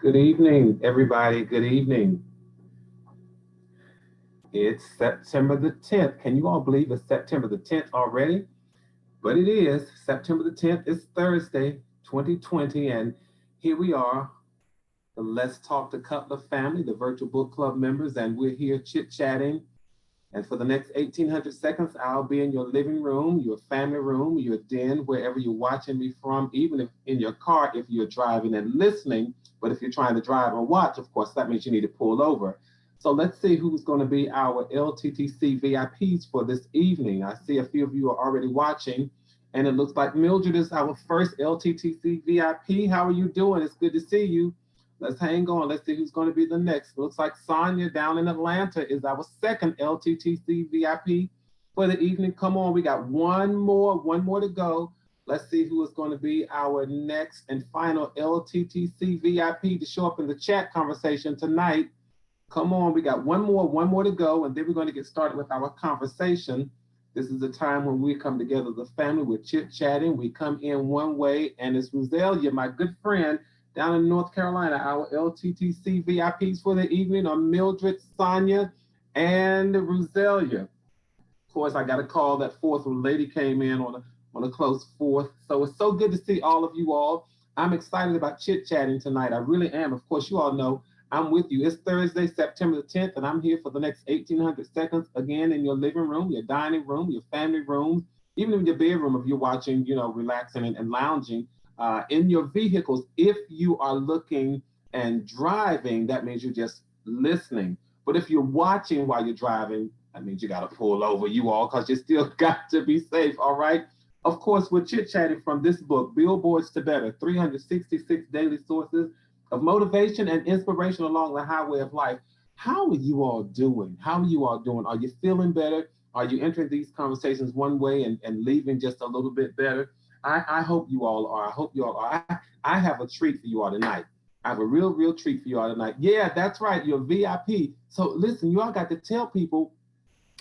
Good evening, everybody. Good evening. It's September the 10th. Can you all believe it's September the 10th already? But it is. September the 10th is Thursday, 2020. And here we are, the Let's Talk to Cutler family, the virtual book club members. And we're here chit chatting. And for the next 1800 seconds, I'll be in your living room, your family room, your den, wherever you're watching me from, even if in your car, if you're driving and listening. But if you're trying to drive and watch, of course, that means you need to pull over. So let's see who's going to be our LTTC VIPs for this evening. I see a few of you are already watching, and it looks like Mildred is our first LTTC VIP. How are you doing? It's good to see you. Let's hang on. Let's see who's going to be the next. Looks like Sonia down in Atlanta is our second LTTC VIP for the evening. Come on, we got one more to go. Let's see who is going to be our next and final LTTC VIP to show up in the chat conversation tonight. Come on, we got one more to go, and then we're going to get started with our conversation. This is the time when we come together as a family. We're chit-chatting. We come in one way, and it's Roselia, my good friend, down in North Carolina. Our LTTC VIPs for the evening are Mildred, Sonia, and Roselia. Of course, I got a call that fourth lady came in on a close fourth. So it's so good to see all of you all. I'm excited about chit-chatting tonight. I really am. Of course, you all know I'm with you. It's Thursday, September the 10th, and I'm here for the next 1800 seconds again in your living room, your dining room, your family room, even in your bedroom if you're watching, relaxing and lounging. In your vehicles, if you are looking and driving, that means you're just listening. But if you're watching while you're driving, that means you got to pull over, you all, because you still got to be safe, all right? Of course, we're chit-chatting from this book, Billboards to Better, 366 Daily Sources of Motivation and Inspiration Along the Highway of Life. How are you all doing? How are you all doing? Are you feeling better? Are you entering these conversations one way and leaving just a little bit better? I hope you all are. I hope you all are. I have a treat for you all tonight. I have a real treat for you all tonight. Yeah, that's right. You're a VIP. So listen, you all got to tell people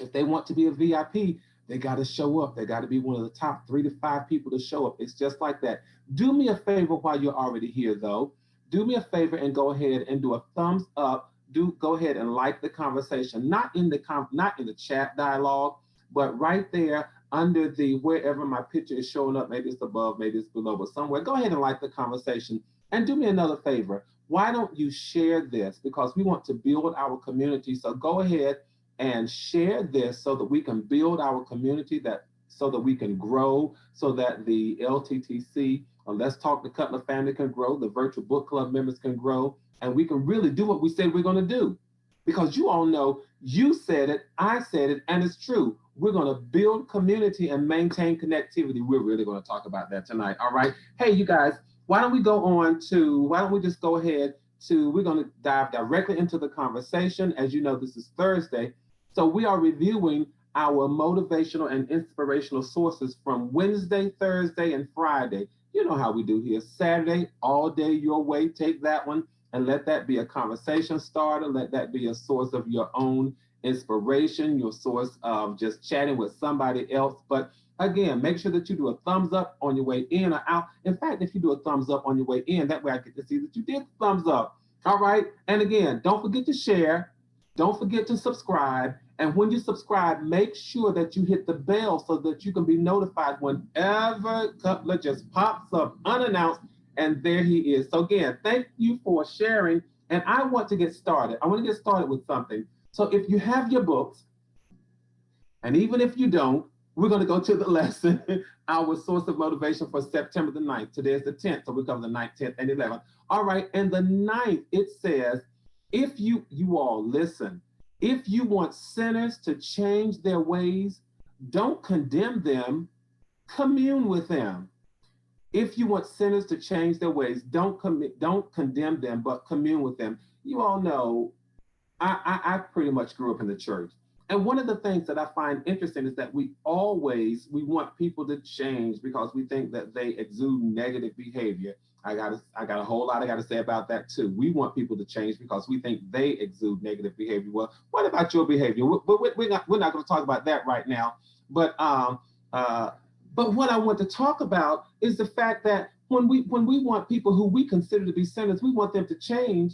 if they want to be a VIP, they got to show up. They got to be one of the top 3 to 5 people to show up. It's just like that. Do me a favor while you're already here, though. Do me a favor and go ahead and do a thumbs up. Go ahead and like the conversation, not in the chat dialogue, but right there under the wherever my picture is showing up. Maybe it's above, maybe it's below, but somewhere. Go ahead and like the conversation. And do me another favor. Why don't you share this? Because we want to build our community. So go ahead and share this so that we can build our community, so that we can grow, so that the LTTC, Let's Talk the Cutler family, can grow, the virtual book club members can grow, and we can really do what we said we're going to do. Because you all know, you said it, I said it, and it's true. We're going to build community and maintain connectivity. We're really going to talk about that tonight. All right. Hey, you guys, why don't we just go ahead we're going to dive directly into the conversation. As you know, this is Thursday. So we are reviewing our motivational and inspirational sources from Wednesday, Thursday, and Friday. You know how we do here. Saturday, all day your way. Take that one and let that be a conversation starter. Let that be a source of your own inspiration, your source of just chatting with somebody else. But again, make sure that you do a thumbs up on your way in or out. In fact, if you do a thumbs up on your way in, that way I get to see that you did the thumbs up. All right. And again, don't forget to share. Don't forget to subscribe. And when you subscribe, make sure that you hit the bell so that you can be notified whenever Cutler just pops up unannounced. And there he is. So again, thank you for sharing. And I want to get started. I want to get started with something. So if you have your books, and even if you don't, we're going to go to the lesson, our source of motivation for September the 9th. Today is the 10th, so we cover the 9th, 10th, and 11th. All right, and the 9th, it says, if you all listen, if you want sinners to change their ways, don't condemn them, commune with them. If you want sinners to change their ways, don't condemn them, but commune with them. You all know, I pretty much grew up in the church. And one of the things that I find interesting is that we want people to change because we think that they exude negative behavior. I got a whole lot I got to say about that too. We want people to change because we think they exude negative behavior. Well, what about your behavior? We're not going to talk about that right now. But But what I want to talk about is the fact that when we want people who we consider to be sinners, we want them to change,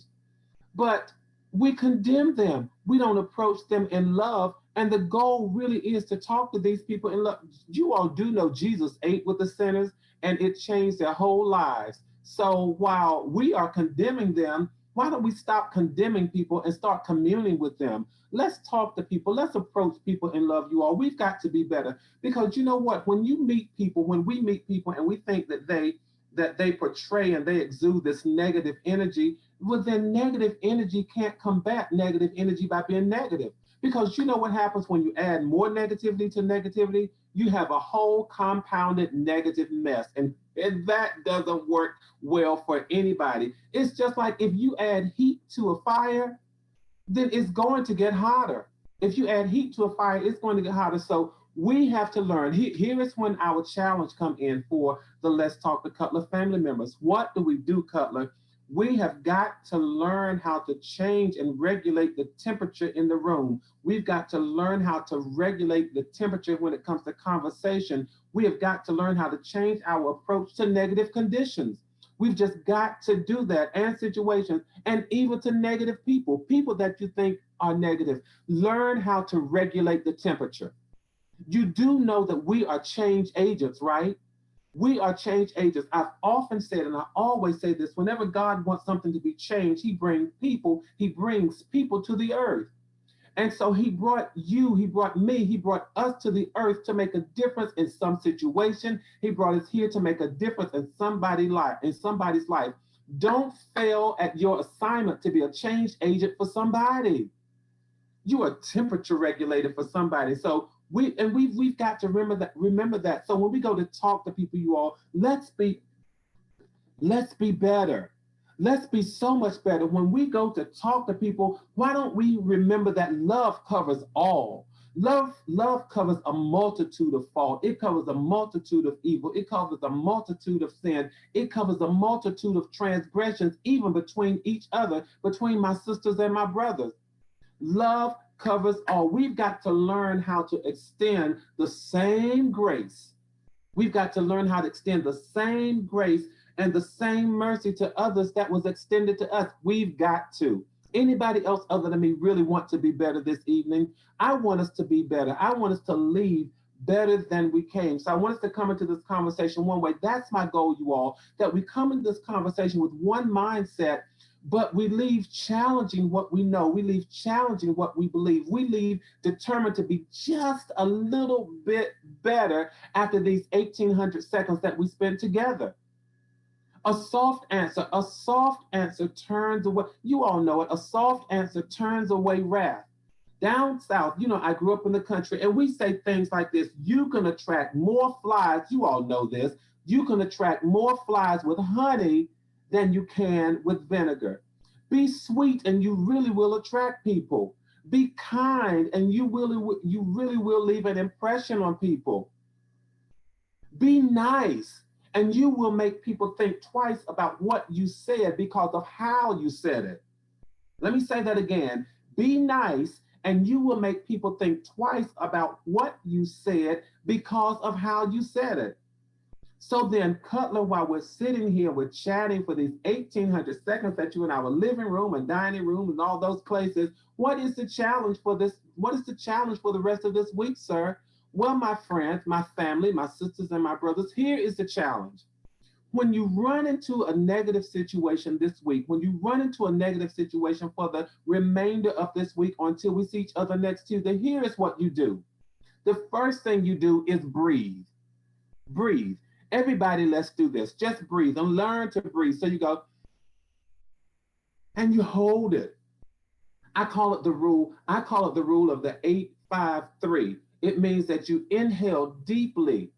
but we condemn them. We don't approach them in love. And the goal really is to talk to these people in love. You all do know Jesus ate with the sinners and it changed their whole lives. So while we are condemning them, why don't we stop condemning people and start communing with them? Let's talk to people. Let's approach people in love, you all. We've got to be better. Because you know what? When you meet people, when we meet people and we think that they portray and they exude this negative energy, well, then negative energy can't combat negative energy by being negative. Because you know what happens when you add more negativity to negativity? You have a whole compounded negative mess. And that doesn't work well for anybody. It's just like if you add heat to a fire, then it's going to get hotter. If you add heat to a fire, it's going to get hotter. So we have to learn. Here is when our challenge come in for the Let's Talk to Cutler family members. What do we do, Cutler? We have got to learn how to change and regulate the temperature in the room. We've got to learn how to regulate the temperature when it comes to conversation. We have got to learn how to change our approach to negative conditions. We've just got to do that, and situations, and even to negative people, people that you think are negative. Learn how to regulate the temperature. You do know that we are change agents, right? We are change agents. I've often said, and I always say this, whenever God wants something to be changed, he brings people to the earth. And so he brought you, he brought me, he brought us to the earth to make a difference in some situation. He brought us here to make a difference in somebody's life. Don't fail at your assignment to be a change agent for somebody. You are a temperature regulator for somebody. So we've got to remember that. So when we go to talk to people, you all, let's be better. Let's be so much better. When we go to talk to people, why don't we remember that love covers all? Love covers a multitude of fault. It covers a multitude of evil. It covers a multitude of sin. It covers a multitude of transgressions, even between each other, between my sisters and my brothers. Love covers all. We've got to learn how to extend the same grace. We've got to learn how to extend the same grace and the same mercy to others that was extended to us. We've got to. Anybody else other than me really want to be better this evening? I want us to be better. I want us to leave better than we came. So I want us to come into this conversation one way. That's my goal, you all, that we come into this conversation with one mindset, but we leave challenging what we know. We leave challenging what we believe. We leave determined to be just a little bit better after these 1,800 seconds that we spent together. A soft answer turns away. You all know it. A soft answer turns away wrath. Down south, I grew up in the country, and we say things like this: you can attract more flies. You all know this. You can attract more flies with honey than you can with vinegar. Be sweet, and you really will attract people. Be kind, and you really will leave an impression on people. Be nice, and you will make people think twice about what you said because of how you said it. Let me say that again. Be nice, and you will make people think twice about what you said because of how you said it. So then, Cutler, while we're sitting here, we're chatting for these 1,800 seconds that you in our living room and dining room and all those places, what is the challenge for this? What is the challenge for the rest of this week, sir? Well, my friends, my family, my sisters and my brothers, here is the challenge. When you run into a negative situation this week, when you run into a negative situation for the remainder of this week until we see each other next Tuesday, here is what you do. The first thing you do is breathe. Breathe. Everybody, let's do this. Just breathe and learn to breathe. So you go, and you hold it. I call it the rule of the 8-5-3. It means that you inhale deeply.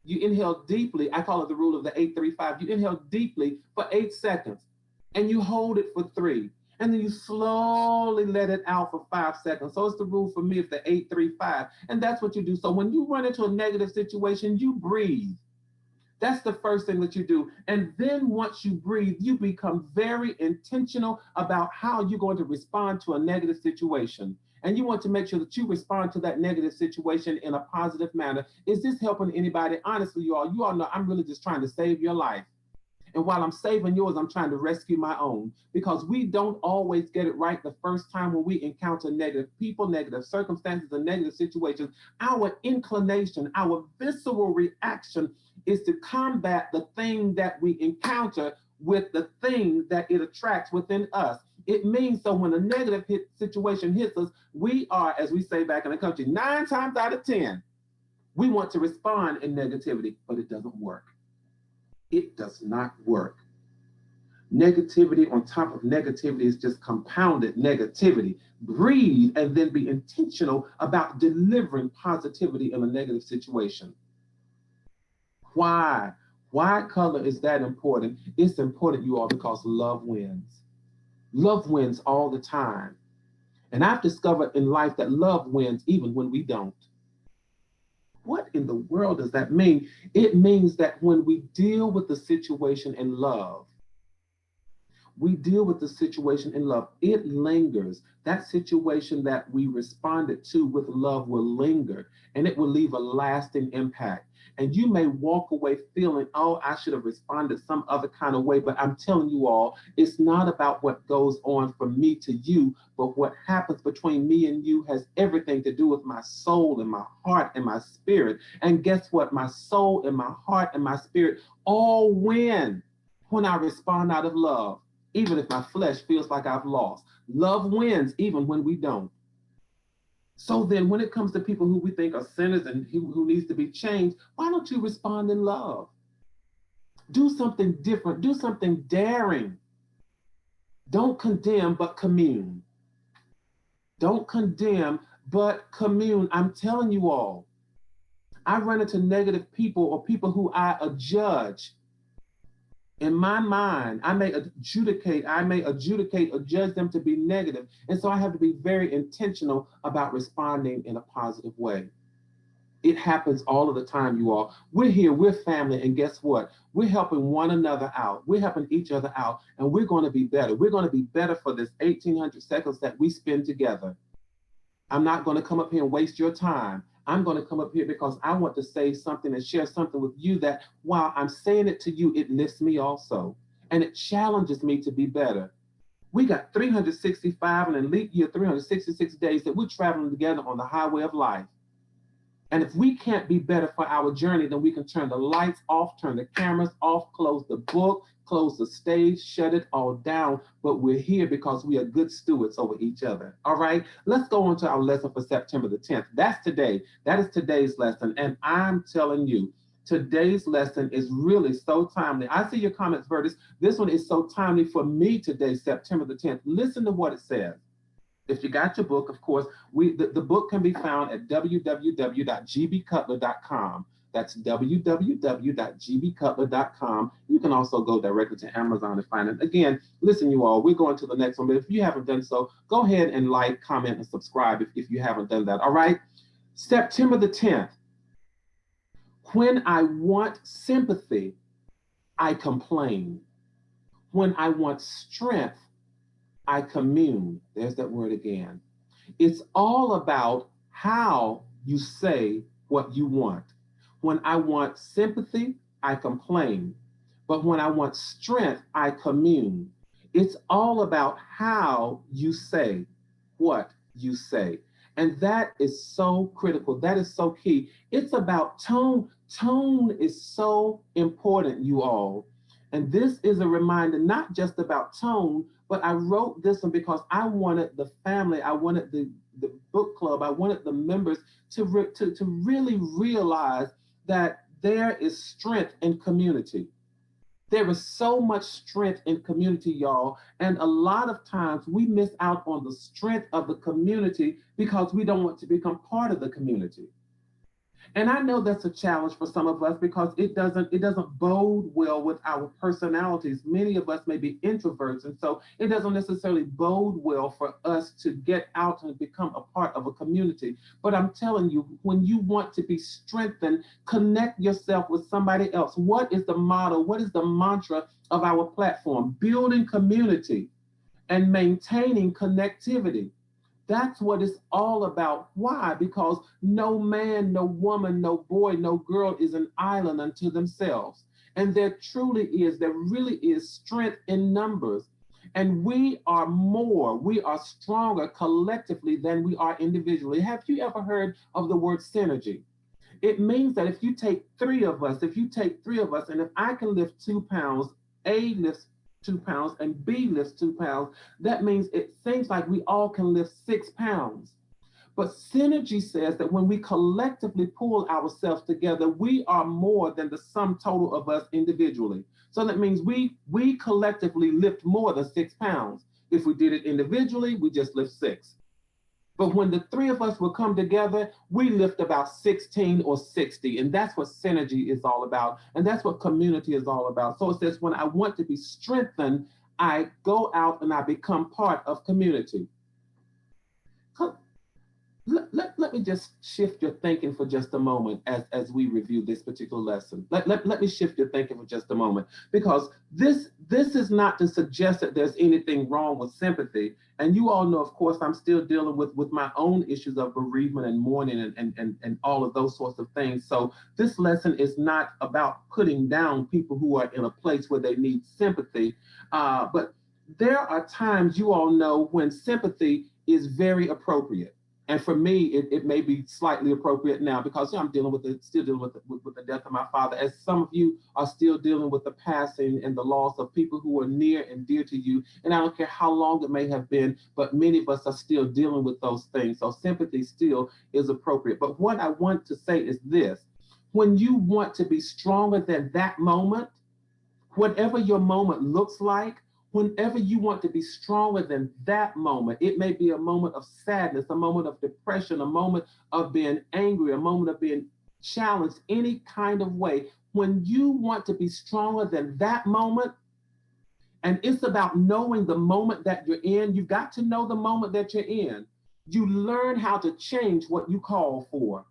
I call it the rule of the 8-3-5. You inhale deeply for 8 seconds, and you hold it for 3. And then you slowly let it out for 5 seconds. So it's the rule for me of the 8-3-5. And that's what you do. So when you run into a negative situation, you breathe. That's the first thing that you do. And then once you breathe, you become very intentional about how you're going to respond to a negative situation. and you want to make sure that you respond to that negative situation in a positive manner. Is this helping anybody? Honestly, you all know I'm really just trying to save your life. And while I'm saving yours, I'm trying to rescue my own, because we don't always get it right the first time when we encounter negative people, negative circumstances, and negative situations. Our inclination, our visceral reaction is to combat the thing that we encounter with the thing that it attracts within us. It means so when a negative situation hits us, we are, as we say back in the country, 9 times out of 10, we want to respond in negativity, but it doesn't work. It does not work. Negativity on top of negativity is just compounded negativity. Breathe and then be intentional about delivering positivity in a negative situation. Why? Why color is that important? It's important, you all, because love wins. Love wins all the time. And I've discovered in life that love wins even when we don't. What in the world does that mean? It means that when we deal with the situation in love, it lingers. That situation that we responded to with love will linger, and it will leave a lasting impact. And you may walk away feeling, oh, I should have responded some other kind of way. But I'm telling you all, it's not about what goes on from me to you, but what happens between me and you has everything to do with my soul and my heart and my spirit. And guess what? My soul and my heart and my spirit all win when I respond out of love, even if my flesh feels like I've lost. Love wins even when we don't. So then when it comes to people who we think are sinners and who needs to be changed, why don't you respond in love? Do something different. Do something daring. Don't condemn, but commune. Don't condemn, but commune. I'm telling you all, I run into negative people or people who I judge. In my mind, I may adjudicate or judge them to be negative. And so I have to be very intentional about responding in a positive way. It happens all of the time, you all. We're here, we're family, and guess what? We're helping one another out. We're helping each other out, and we're going to be better. We're going to be better for this 1,800 seconds that we spend together. I'm not going to come up here and waste your time. I'm going to come up here because I want to say something and share something with you that while I'm saying it to you, it lifts me also. And it challenges me to be better. We got 365 and in leap year 366 days that we're traveling together on the highway of life. And if we can't be better for our journey, then we can turn the lights off, turn the cameras off, close the book, close the stage, shut it all down. But we're here because we are good stewards over each other. All right, let's go on to our lesson for September the 10th. That's today. That is today's lesson. And I'm telling you, today's lesson is really so timely. I see your comments, Vertus. This one is so timely for me today, September the 10th. Listen to what it says. If you got your book, of course, the book can be found at www.gbcutler.com. That's www.gbcutler.com. You can also go directly to Amazon and find it. Again, listen, you all, we're going to the next one. But if you haven't done so, go ahead and like, comment, and subscribe if you haven't done that. All right? September the 10th. When I want sympathy, I complain. When I want strength, I commune. There's that word again. It's all about how you say what you want. When I want sympathy, I complain. But when I want strength, I commune. It's all about how you say what you say. And that is so critical. That is so key. It's about tone. Tone is so important, you all. And this is a reminder, not just about tone, but I wrote this one because I wanted the family, I wanted the book club, I wanted the members to really realize that there is strength in community. There is so much strength in community, y'all. And a lot of times we miss out on the strength of the community because we don't want to become part of the community. And I know that's a challenge for some of us because it doesn't bode well with our personalities. Many of us may be introverts, and so it doesn't necessarily bode well for us to get out and become a part of a community. But I'm telling you, when you want to be strengthened, connect yourself with somebody else. What is the motto? What is the mantra of our platform? Building community and maintaining connectivity. That's what it's all about. Why? Because no man, no woman, no boy, no girl is an island unto themselves. And there really is strength in numbers. And we are more, we are stronger collectively than we are individually. Have you ever heard of the word synergy? It means that if you take three of us, and if I can lift 2 pounds, A lifts 2 pounds, and B lifts 2 pounds, that means it seems like we all can lift 6 pounds. But synergy says that when we collectively pull ourselves together, we are more than the sum total of us individually. So that means we collectively lift more than 6 pounds. If we did it individually, we just lift 6. But when the three of us will come together, we lift about 16 or 60. And that's what synergy is all about. And that's what community is all about. So it says, when I want to be strengthened, I go out and I become part of community. Let me just shift your thinking for just a moment as we review this particular lesson. Let me shift your thinking for just a moment, because this is not to suggest that there's anything wrong with sympathy. And you all know, of course, I'm still dealing with my own issues of bereavement and mourning and all of those sorts of things. So this lesson is not about putting down people who are in a place where they need sympathy. But there are times, you all know, when sympathy is very appropriate. And for me, it may be slightly appropriate now, because I'm still dealing with the death of my father, as some of you are still dealing with the passing and the loss of people who are near and dear to you. And I don't care how long it may have been, but many of us are still dealing with those things. So sympathy still is appropriate. But what I want to say is this: when you want to be stronger than that moment, whatever your moment looks like, whenever you want to be stronger than that moment, it may be a moment of sadness, a moment of depression, a moment of being angry, a moment of being challenged, any kind of way. When you want to be stronger than that moment, and it's about knowing the moment that you're in, you've got to know the moment that you're in. You learn how to change what you call for.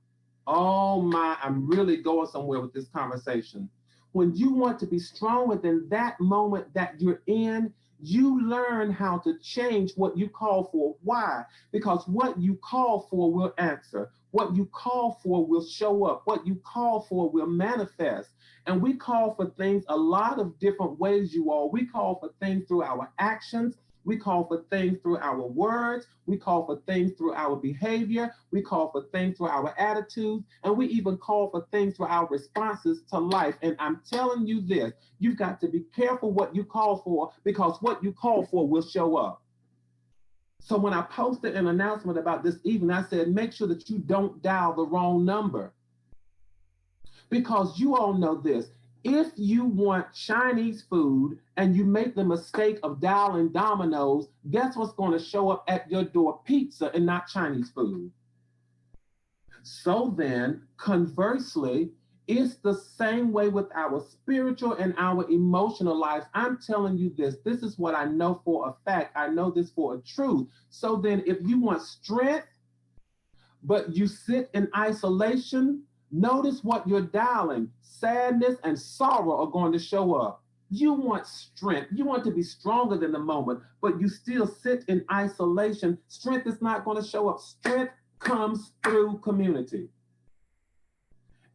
Oh my, I'm really going somewhere with this conversation. When you want to be stronger than that moment that you're in, you learn how to change what you call for. Why? Because what you call for will answer. What you call for will show up. What you call for will manifest. And we call for things a lot of different ways, you all. We call for things through our actions. We call for things through our words. We call for things through our behavior. We call for things through our attitudes. And we even call for things through our responses to life. And I'm telling you this, you've got to be careful what you call for, because what you call for will show up. So when I posted an announcement about this evening, I said, make sure that you don't dial the wrong number. Because you all know this: if you want Chinese food and you make the mistake of dialing Domino's, guess what's going to show up at your door? Pizza, and not Chinese food. So then, conversely, it's the same way with our spiritual and our emotional lives. I'm telling you this. This is what I know for a fact. I know this for a truth. So then, if you want strength, but you sit in isolation, notice what you're dialing. Sadness and sorrow are going to show up. You want strength. You want to be stronger than the moment, but you still sit in isolation. Strength is not going to show up. Strength comes through community.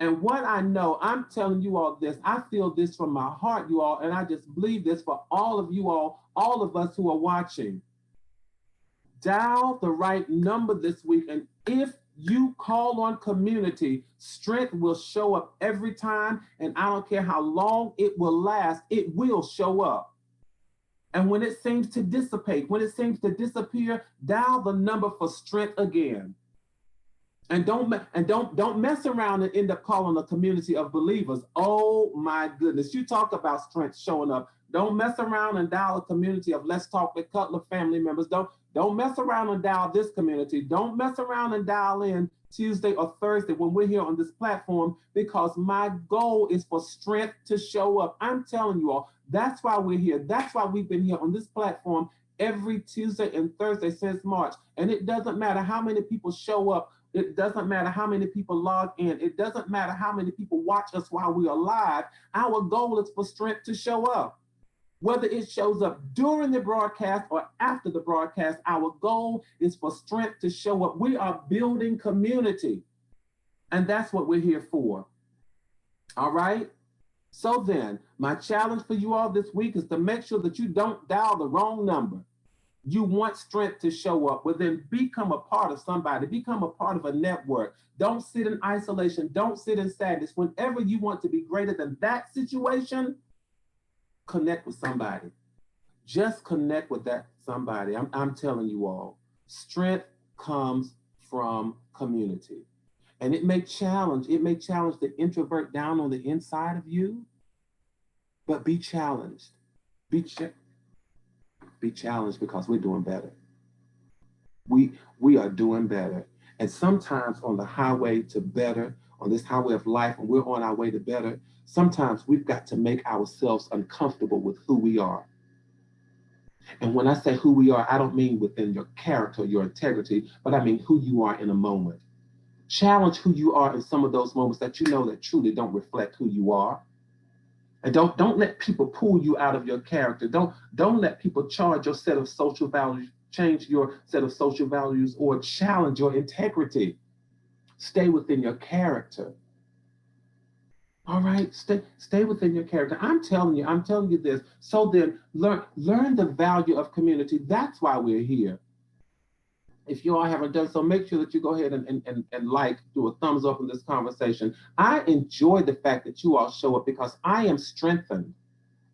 And what I know, I'm telling you all this, I feel this from my heart, you all, and I just believe this for all of you all of us who are watching. Dial the right number this week, and if you call on community, strength will show up every time, and I don't care how long it will last, it will show up. And when it seems to dissipate, when it seems to disappear, dial the number for strength again. And don't mess around and end up calling a community of believers. Oh my goodness, you talk about strength showing up. Don't mess around and dial a community of Let's Talk with Cutler family members. Don't mess around and dial this community. Don't mess around and dial in Tuesday or Thursday when we're here on this platform, because my goal is for strength to show up. I'm telling you all, that's why we're here. That's why we've been here on this platform every Tuesday and Thursday since March. And it doesn't matter how many people show up. It doesn't matter how many people log in. It doesn't matter how many people watch us while we are live. Our goal is for strength to show up. Whether it shows up during the broadcast or after the broadcast, our goal is for strength to show up. We are building community, and that's what we're here for. All right? So then, my challenge for you all this week is to make sure that you don't dial the wrong number. You want strength to show up, well then become a part of somebody, become a part of a network. Don't sit in isolation, don't sit in sadness. Whenever you want to be greater than that situation, connect with somebody. Just connect with that somebody. I'm telling you all, strength comes from community. And it may challenge the introvert down on the inside of you, but be challenged. Be challenged because we're doing better. We are doing better. And sometimes on the highway to better, on this highway of life, when we're on our way to better, sometimes we've got to make ourselves uncomfortable with who we are. And when I say who we are, I don't mean within your character, your integrity, but I mean who you are in a moment. Challenge who you are in some of those moments that you know that truly don't reflect who you are. And don't let people pull you out of your character. Don't let people charge your set of social values, change your set of social values, or challenge your integrity. Stay within your character. All right, stay within your character. I'm telling you this. So then learn the value of community. That's why we're here. If you all haven't done so, make sure that you go ahead and do a thumbs up in this conversation. I enjoy the fact that you all show up because I am strengthened.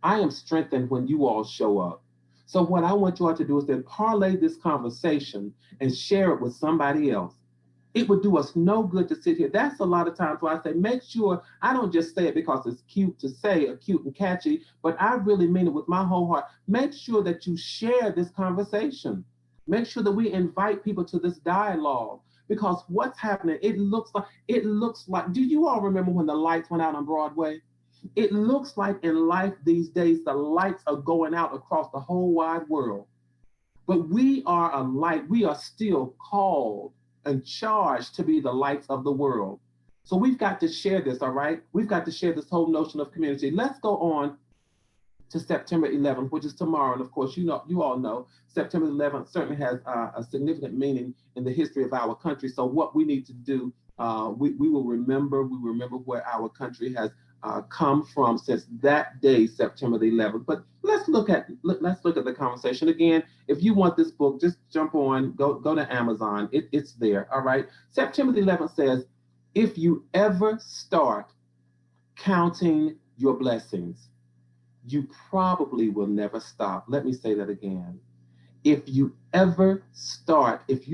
I am strengthened when you all show up. So what I want you all to do is then parlay this conversation and share it with somebody else. It would do us no good to sit here. That's a lot of times where I say, make sure, I don't just say it because it's cute to say, or cute and catchy, but I really mean it with my whole heart. Make sure that you share this conversation. Make sure that we invite people to this dialogue, because what's happening, it looks like, do you all remember when the lights went out on Broadway? It looks like in life these days, the lights are going out across the whole wide world. But we are a light. We are still called and charged to be the lights of the world. So we've got to share this, all right? We've got to share this whole notion of community. Let's go on to September 11th, which is tomorrow. And of course, you all know, September 11th certainly has a significant meaning in the history of our country. So what we need to do, we will remember where our country has come from since that day, September the 11th. But let's look at the conversation again. If you want this book, just jump on, go to Amazon. It's there. All right. September the 11th says, if you ever start counting your blessings, you probably will never stop. Let me say that again. If you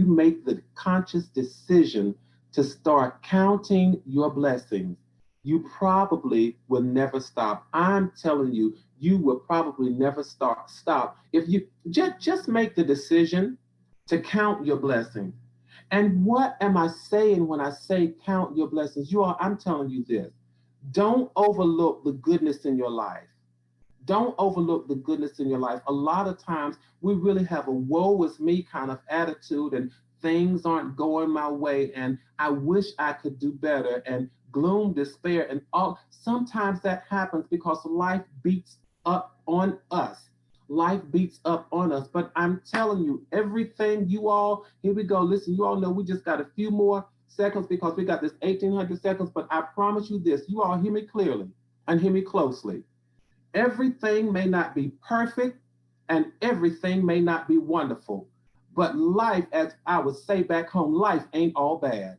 make the conscious decision to start counting your blessings, you probably will never stop. I'm telling you, you will probably never stop. If you just make the decision to count your blessings. And what am I saying when I say count your blessings? You all, I'm telling you this. Don't overlook the goodness in your life. Don't overlook the goodness in your life. A lot of times we really have a woe is me kind of attitude, and things aren't going my way, and I wish I could do better, and gloom, despair, and all. Sometimes that happens because life beats up on us. Life beats up on us. But I'm telling you, everything you all, here we go. Listen, you all know we just got a few more seconds because we got this 1,800 seconds, but I promise you this, you all hear me clearly and hear me closely. Everything may not be perfect and everything may not be wonderful, but life, as I would say back home, life ain't all bad.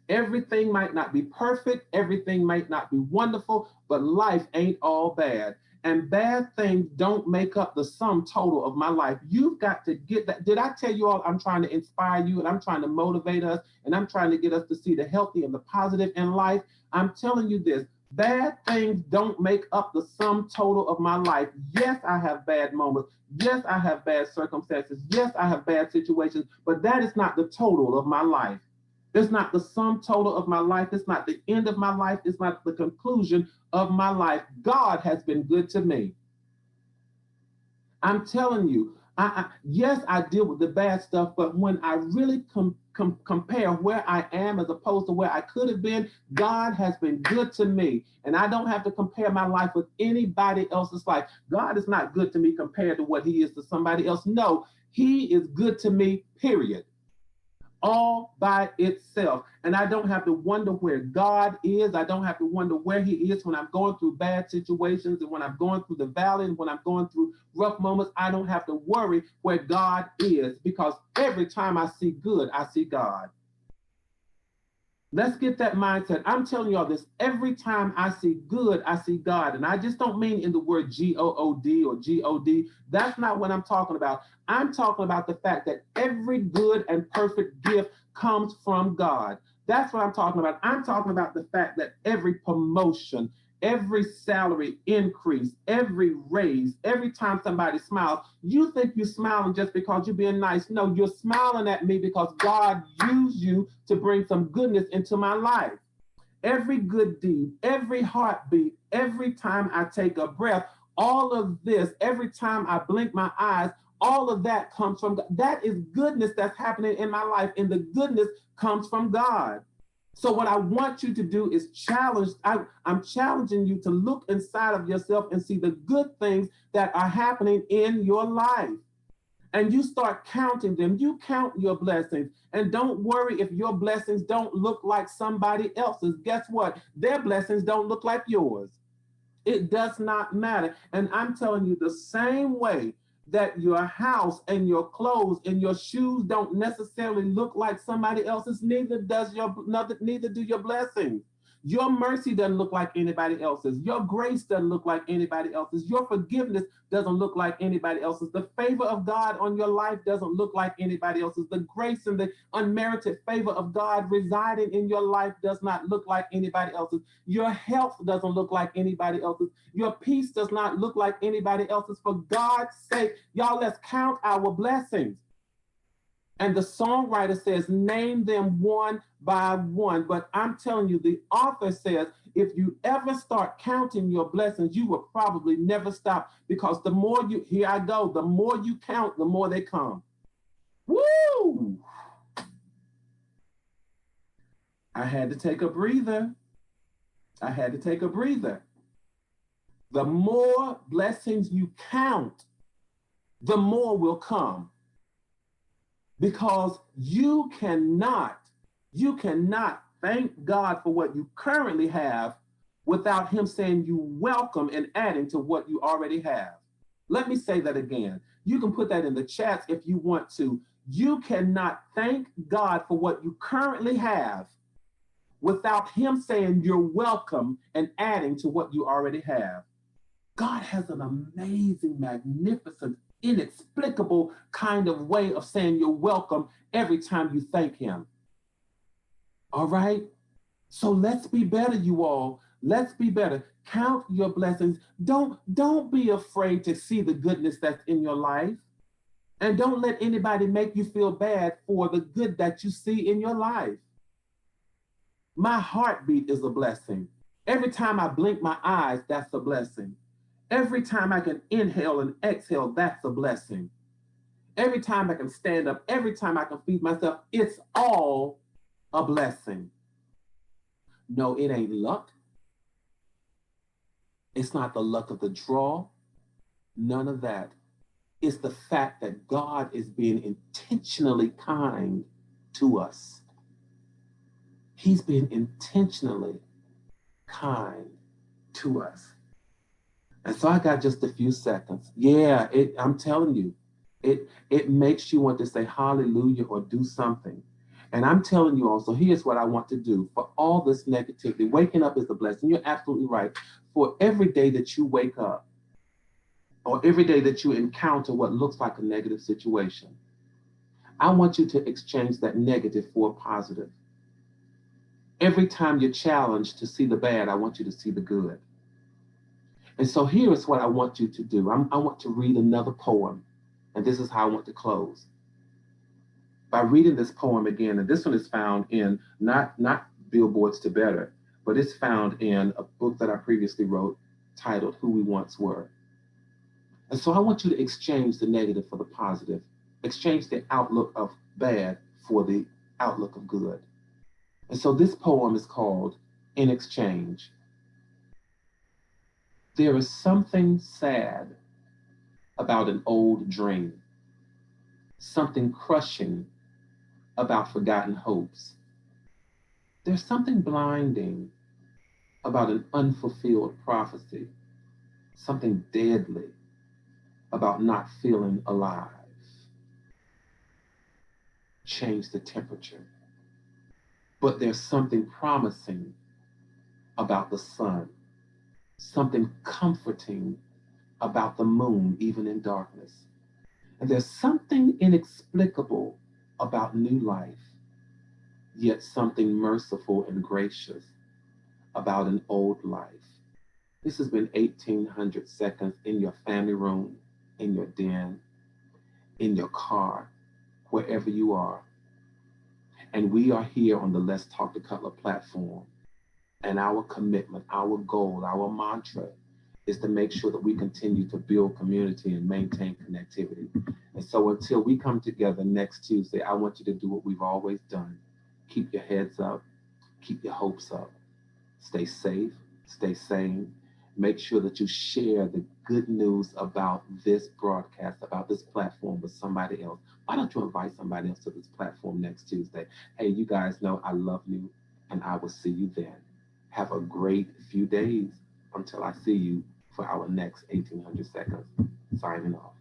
Everything might not be perfect, everything might not be wonderful, but life ain't all bad. And bad things don't make up the sum total of my life. You've got to get that. Did I tell you all I'm trying to inspire you and I'm trying to motivate us and I'm trying to get us to see the healthy and the positive in life? I'm telling you this. Bad things don't make up the sum total of my life. Yes, I have bad moments. Yes, I have bad circumstances. Yes, I have bad situations, but that is not the total of my life. It's not the sum total of my life. It's not the end of my life. It's not the conclusion of my life. God has been good to me. I'm telling you, Yes, I deal with the bad stuff, but when I really compare where I am as opposed to where I could have been, God has been good to me. And I don't have to compare my life with anybody else's life. God is not good to me compared to what he is to somebody else. No, he is good to me, period, all by itself. And I don't have to wonder where God is. I don't have to wonder where he is when I'm going through bad situations and when I'm going through the valley and when I'm going through rough moments. I don't have to worry where God is, because every time I see good, I see God. Let's get that mindset. I'm telling y'all this. Every time I see good, I see God. And I just don't mean in the word G-O-O-D or G-O-D. That's not what I'm talking about. I'm talking about the fact that every good and perfect gift comes from God. That's what I'm talking about. I'm talking about the fact that every promotion, every salary increase, every raise, every time somebody smiles, you think you're smiling just because you're being nice. No, you're smiling at me because God used you to bring some goodness into my life. Every good deed, every heartbeat, every time I take a breath, all of this, every time I blink my eyes, all of that comes from God. That is goodness that's happening in my life, and the goodness comes from God. So what I want you to do is I'm challenging you to look inside of yourself and see the good things that are happening in your life. And you start counting them. You count your blessings. And don't worry if your blessings don't look like somebody else's. Guess what? Their blessings don't look like yours. It does not matter. And I'm telling you, the same way that your house and your clothes and your shoes don't necessarily look like somebody else's, neither do your blessings. Your mercy doesn't look like anybody else's. Your grace doesn't look like anybody else's. Your forgiveness doesn't look like anybody else's. The favor of God on your life doesn't look like anybody else's. The grace and the unmerited favor of God residing in your life does not look like anybody else's. Your health doesn't look like anybody else's. Your peace does not look like anybody else's. For God's sake, y'all, let's count our blessings. And the songwriter says, name them one by one. But I'm telling you, the author says, if you ever start counting your blessings, you will probably never stop, because the more the more you count, the more they come. Woo! I had to take a breather. The more blessings you count, the more will come. Because you cannot thank God for what you currently have without him saying you welcome and adding to what you already have. Let me say that again. You can put that in the chats if you want to. You cannot thank God for what you currently have without him saying you're welcome and adding to what you already have. God has an amazing, magnificent, inexplicable kind of way of saying you're welcome every time you thank him. All right? So let's be better, you all. Let's be better. Count your blessings. Don't be afraid to see the goodness that's in your life. And don't let anybody make you feel bad for the good that you see in your life. My heartbeat is a blessing. Every time I blink my eyes, that's a blessing. Every time I can inhale and exhale, that's a blessing. Every time I can stand up, every time I can feed myself, it's all a blessing. No, it ain't luck. It's not the luck of the draw. None of that. It's the fact that God is being intentionally kind to us. He's been intentionally kind to us. And so I got just a few seconds. Yeah, I'm telling you, it makes you want to say hallelujah or do something. And I'm telling you also, here's what I want to do for all this negativity. Waking up is a blessing. You're absolutely right. For every day that you wake up, or every day that you encounter what looks like a negative situation, I want you to exchange that negative for a positive. Every time you're challenged to see the bad, I want you to see the good. And so here's what I want you to do. I want to read another poem, and this is how I want to close. By reading this poem again, and this one is found in not Billboards to Better, but it's found in a book that I previously wrote titled Who We Once Were. And so I want you to exchange the negative for the positive, exchange the outlook of bad for the outlook of good. And so this poem is called In Exchange. There is something sad about an old dream, something crushing about forgotten hopes. There's something blinding about an unfulfilled prophecy, something deadly about not feeling alive. Change the temperature. But there's something promising about the sun, something comforting about the moon, even in darkness. And there's something inexplicable about new life, yet something merciful and gracious about an old life. This has been 1800 seconds in your family room, in your den, in your car, wherever you are. And we are here on the Let's Talk to Cutler platform. And our commitment, our goal, our mantra is to make sure that we continue to build community and maintain connectivity. And so until we come together next Tuesday, I want you to do what we've always done. Keep your heads up, keep your hopes up, stay safe, stay sane. Make sure that you share the good news about this broadcast, about this platform with somebody else. Why don't you invite somebody else to this platform next Tuesday? Hey, you guys know I love you, and I will see you then. Have a great few days until I see you for our next 1800 seconds. Signing off.